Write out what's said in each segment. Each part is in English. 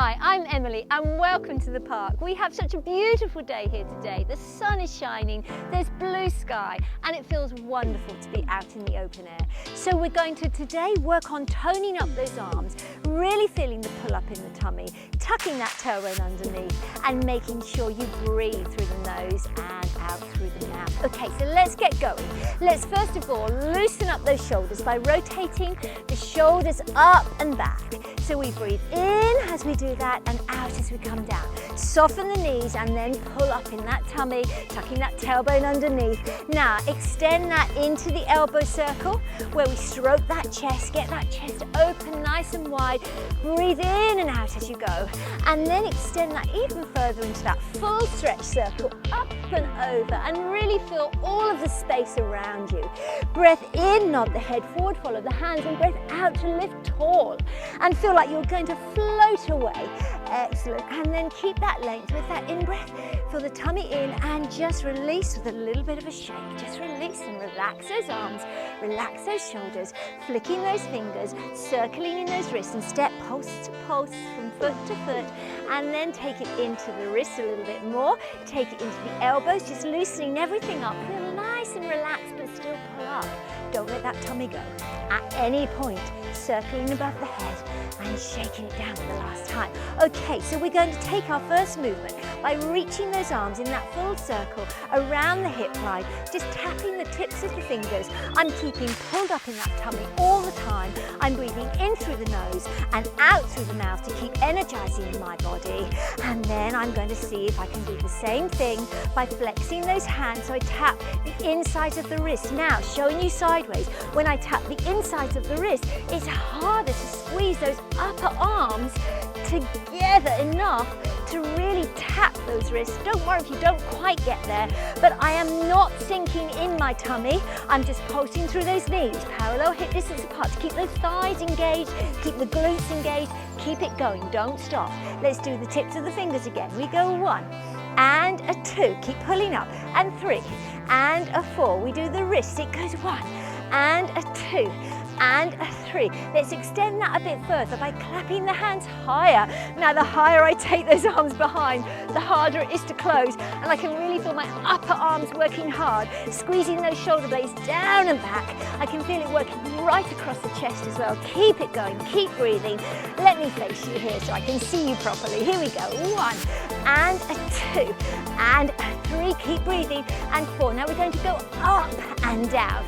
Hi, I'm Emily and welcome to the park. We have such a beautiful day here today. The sun is shining, there's blue sky and it feels wonderful to be out in the open air. So we're going to today work on toning up those arms, really feeling the pull up in the tummy, tucking that tailbone underneath and making sure you breathe through the nose and out through the mouth. Okay, so let's get going. Let's first of all loosen up those shoulders by rotating the shoulders up and back. So we breathe in as we do that and out as we come down. Soften the knees and then pull up in that tummy, tucking that tailbone underneath. Now extend that into the elbow circle where we stroke that chest, get that chest open nice and wide. Breathe in and out as you go. And then extend that even further into that full stretch circle, up and over, and really feel all of the space around you. Breath in, nod the head forward, follow the hands, and breath out to lift tall and feel like you're going to float away. Excellent. And then keep that length with that in-breath. Feel the tummy in and just release with a little bit of a shake. Just release and relax those arms, relax those shoulders, flicking those fingers, circling in those wrists, and step pulse to pulse from foot to foot, and then take it into the wrists a little bit more. Take it into the elbows, just loosening everything up. Feel nice and relaxed, but still pull up. Don't let that tummy go. At any point, circling above the head and shaking it down for the last time. Okay, so we're going to take our first movement by reaching those arms in that full circle around the hip line, just tapping the tips of the fingers. I'm keeping pulled up in that tummy all the time. I'm breathing in through the nose and out through the mouth to keep energizing my body. And then I'm going to see if I can do the same thing by flexing those hands. So I tap the insides of the wrist. Now, showing you sideways, when I tap the insides of the wrist, it's harder to squeeze those upper arms together enough to really tap those wrists. Don't worry if you don't quite get there, but I am not sinking in my tummy. I'm just pulsing through those knees, parallel hip distance apart, to keep those thighs engaged, keep the glutes engaged, keep it going, don't stop. Let's do the tips of the fingers again. We go 1 and a 2, keep pulling up, and 3 and a 4. We do the wrists, it goes 1 and a 2 and a 3. Let's extend that a bit further by clapping the hands higher. Now the higher I take those arms behind, the harder it is to close, and I can really feel my upper arms working hard, squeezing those shoulder blades down and back. I can feel it working right across the chest as well. Keep it going, keep breathing. Let me face you here so I can see you properly. Here we go, 1 and a 2 and a 3, keep breathing, and 4. Now we're going to go up and down,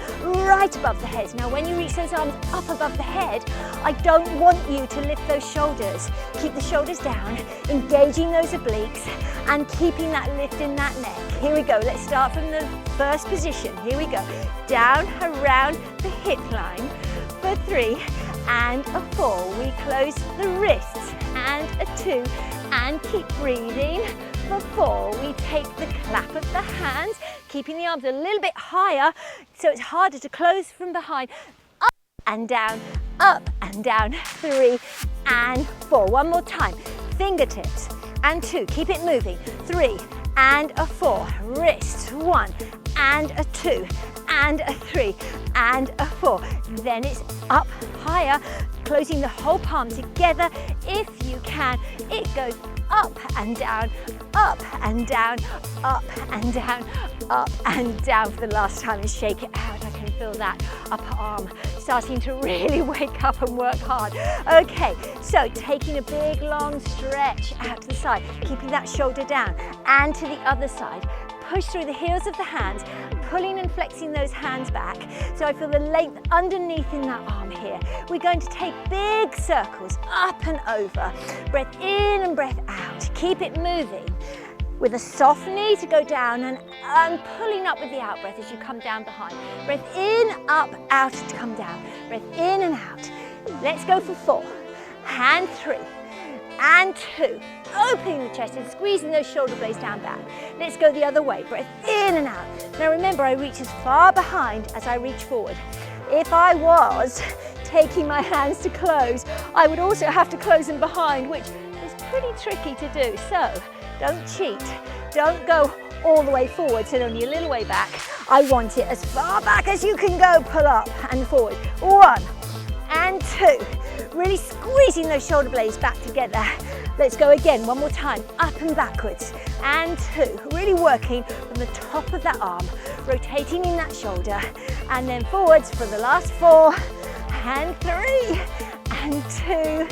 right above the head. Now when you reach those arms up above the head, I don't want you to lift those shoulders. Keep the shoulders down, engaging those obliques and keeping that lift in that neck. Here we go, let's start from the first position. Here we go, down around the hip line for 3 and a 4. We close the wrists, and a 2 and keep breathing. For 4, we take the clap of the hands, keeping the arms a little bit higher so it's harder to close from behind. Up and down, 3 and 4. One more time, fingertips, and 2, keep it moving, 3 and a 4, wrists, 1 and a 2 and a 3 and a 4. Then it's up higher, closing the whole palm together if you can. It goes up and down, up and down, up and down, up and down for the last time, and shake it out. I can feel that upper arm starting to really wake up and work hard. Okay, so taking a big long stretch out to the side, keeping that shoulder down, and to the other side. Push through the heels of the hands, pulling and flexing those hands back. So I feel the length underneath in that arm here. We're going to take big circles up and over. Breath in and breath out. Keep it moving with a soft knee to go down and pulling up with the out breath as you come down behind. Breath in, up, out to come down. Breath in and out. Let's go for 4 and 3 and 2. Opening the chest and squeezing those shoulder blades down back. Let's go the other way. Breath in and out. Now remember, I reach as far behind as I reach forward. If I was taking my hands to close, I would also have to close them behind, which is pretty tricky to do. So don't cheat. Don't go all the way forwards and only a little way back. I want it as far back as you can go. Pull up and forward. 1 and 2. Really squeezing those shoulder blades back together. Let's go again, one more time, up and backwards, and 2. Really working from the top of that arm, rotating in that shoulder, and then forwards for the last 4, and 3, and 2,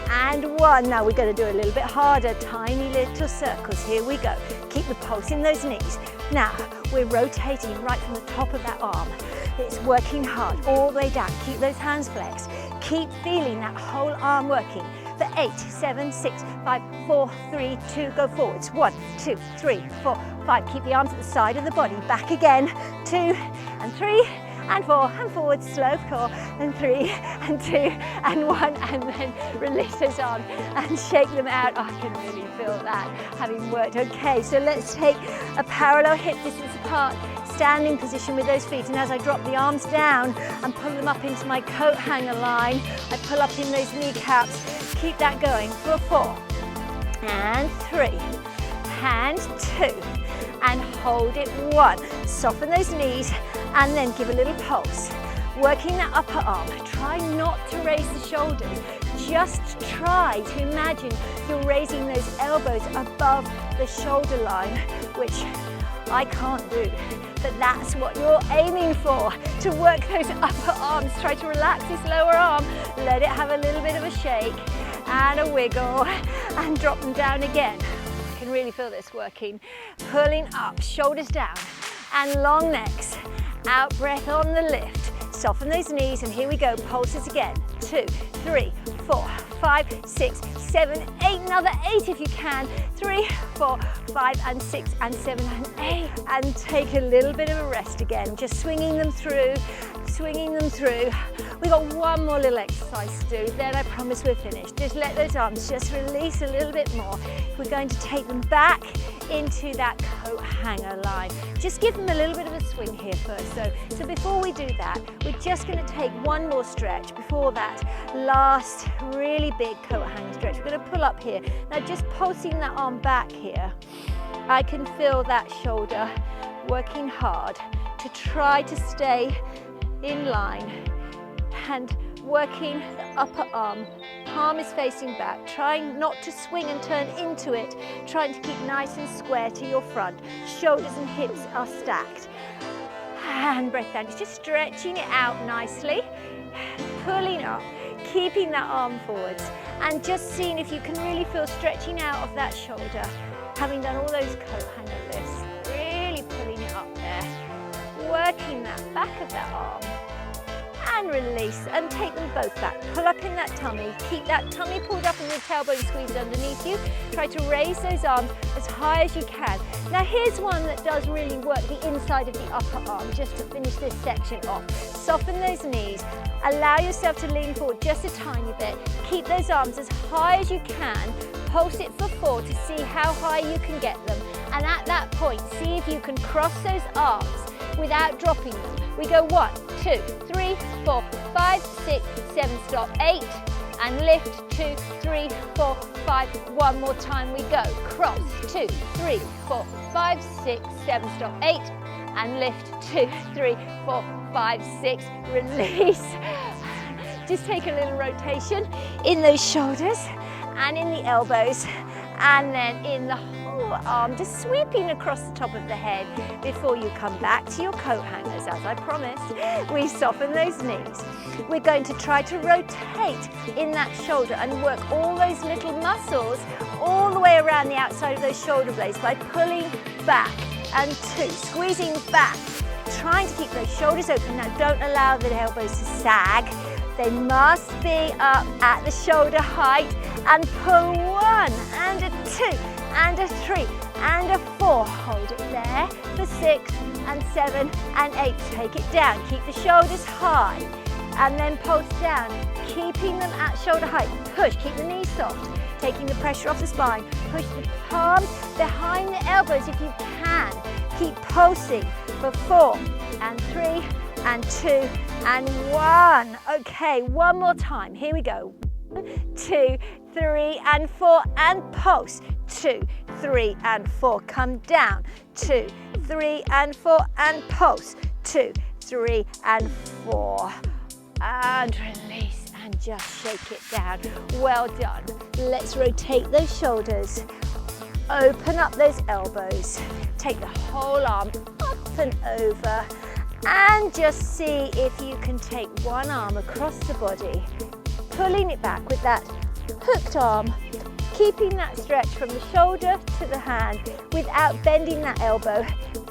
and 1. Now we're going to do a little bit harder, tiny little circles. Here we go. Keep the pulse in those knees. Now we're rotating right from the top of that arm. It's working hard all the way down. Keep those hands flexed. Keep feeling that whole arm working. For 8, 7, 6, 5, 4, 3, 2, go forwards. 1, 2, 3, 4, 5. Keep the arms at the side of the body. Back again. 2 and 3 and 4 and forwards. Slow 4 and 3 and 2 and 1, and then release those arms and shake them out. I can really feel that having worked. Okay, so let's take a parallel hip distance apart. Standing position with those feet, and as I drop the arms down and pull them up into my coat hanger line, I pull up in those kneecaps. Keep that going for 4 and 3 and 2 and hold it 1. Soften those knees and then give a little pulse. Working that upper arm. Try not to raise the shoulders. Just try to imagine you're raising those elbows above the shoulder line, which I can't do, but that's what you're aiming for, to work those upper arms. Try to relax this lower arm, let it have a little bit of a shake and a wiggle, and drop them down again. I can really feel this working. Pulling up, shoulders down, and long necks. Out breath on the lift. Soften those knees, and here we go, pulses again. 2, 3, 4, 5, 6, 7, 8, another 8 if you can. 3, 4, 5 and 6 and 7 and 8. And take a little bit of a rest again, just swinging them through, swinging them through. We've got one more little exercise to do, then I promise we're finished. Just let those arms just release a little bit more. We're going to take them back into that coat hanger line. Just give them a little bit of a swing here first. So before we do that, we're just going to take one more stretch before that last really big coat hanger stretch. We're going to pull up here. Now just pulsing that arm back here, I can feel that shoulder working hard to try to stay in line, and working the upper arm. Palm is facing back, trying not to swing and turn into it, trying to keep nice and square to your front. Shoulders and hips are stacked. And breath down, just stretching it out nicely, pulling up, keeping that arm forwards, and just seeing if you can really feel stretching out of that shoulder, having done all those coat hanger lifts, really pulling it up there, working that back of that arm, and release, and take them both back. Pull up in that tummy, keep that tummy pulled up and the tailbone squeezed underneath you. Try to raise those arms as high as you can. Now here's one that does really work the inside of the upper arm, just to finish this section off. Soften those knees, allow yourself to lean forward just a tiny bit. Keep those arms as high as you can. Pulse it for 4 to see how high you can get them. And at that point, see if you can cross those arms without dropping them. We go 1, 2, 3, 4, 5, 6, 7, stop, 8, and lift, 2, 3, 4, 5, one more time we go, cross, 2, 3, 4, 5, 6, 7, stop, 8, and lift, 2, 3, 4, 5, 6, release. Just take a little rotation in those shoulders and in the elbows, and then in the whole arm, just sweeping across the top of the head before you come back to your coat hangers. As I promised, we soften those knees. We're going to try to rotate in that shoulder and work all those little muscles all the way around the outside of those shoulder blades by pulling back and 2, squeezing back, trying to keep those shoulders open. Now don't allow the elbows to sag. They must be up at the shoulder height, and pull 1 and a 2 and a 3 and a 4. Hold it there for 6 and 7 and 8. Take it down. Keep the shoulders high and then pulse down, keeping them at shoulder height. Push. Keep the knees soft, taking the pressure off the spine. Push the palms behind the elbows if you can. Keep pulsing for 4 and 3 and 2 and 1. Okay, one more time. Here we go. 2, 3 and 4 and pulse. 2, 3 and 4. Come down. 2, 3 and 4 and pulse. 2, 3 and 4. And release and just shake it down. Well done. Let's rotate those shoulders. Open up those elbows. Take the whole arm up and over. And just see if you can take one arm across the body, pulling it back with that hooked arm, keeping that stretch from the shoulder to the hand without bending that elbow.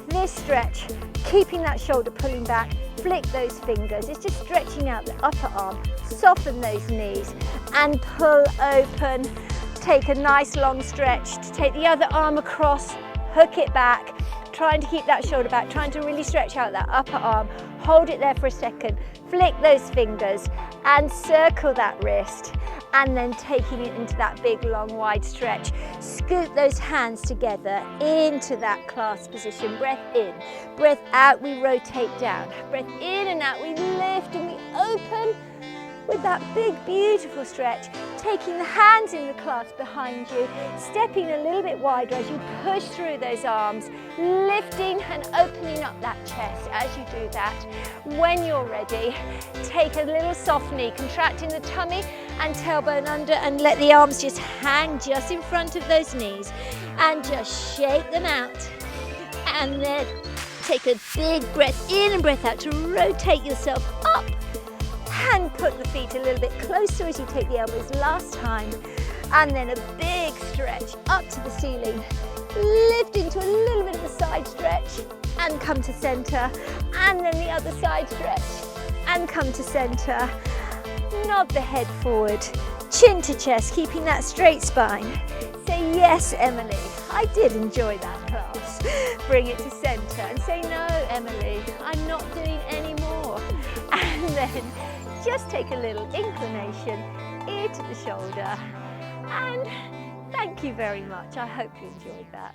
This stretch, keeping that shoulder pulling back, flick those fingers. It's just stretching out the upper arm, soften those knees and pull open. Take a nice long stretch to take the other arm across, hook it back, trying to keep that shoulder back, trying to really stretch out that upper arm. Hold it there for a second, flick those fingers and circle that wrist, and then taking it into that big long wide stretch. Scoot those hands together into that clasp position. Breath in, breath out, we rotate down. Breath in and out, we lift and we open with that big beautiful stretch. Taking the hands in the clasp behind you, stepping a little bit wider as you push through those arms, lifting and opening up that chest as you do that. When you're ready, take a little soft knee, contracting the tummy and tailbone under, and let the arms just hang just in front of those knees and just shake them out. And then take a big breath in and breath out to rotate yourself up. And put the feet a little bit closer as you take the elbows last time. And then a big stretch up to the ceiling. Lift into a little bit of a side stretch and come to center. And then the other side stretch and come to center. Nod the head forward, chin to chest, keeping that straight spine. Say, yes, Emily, I did enjoy that class. Bring it to center and say, no, Emily, I'm not doing any more. And then just take a little inclination, ear to the shoulder, and thank you very much. I hope you enjoyed that.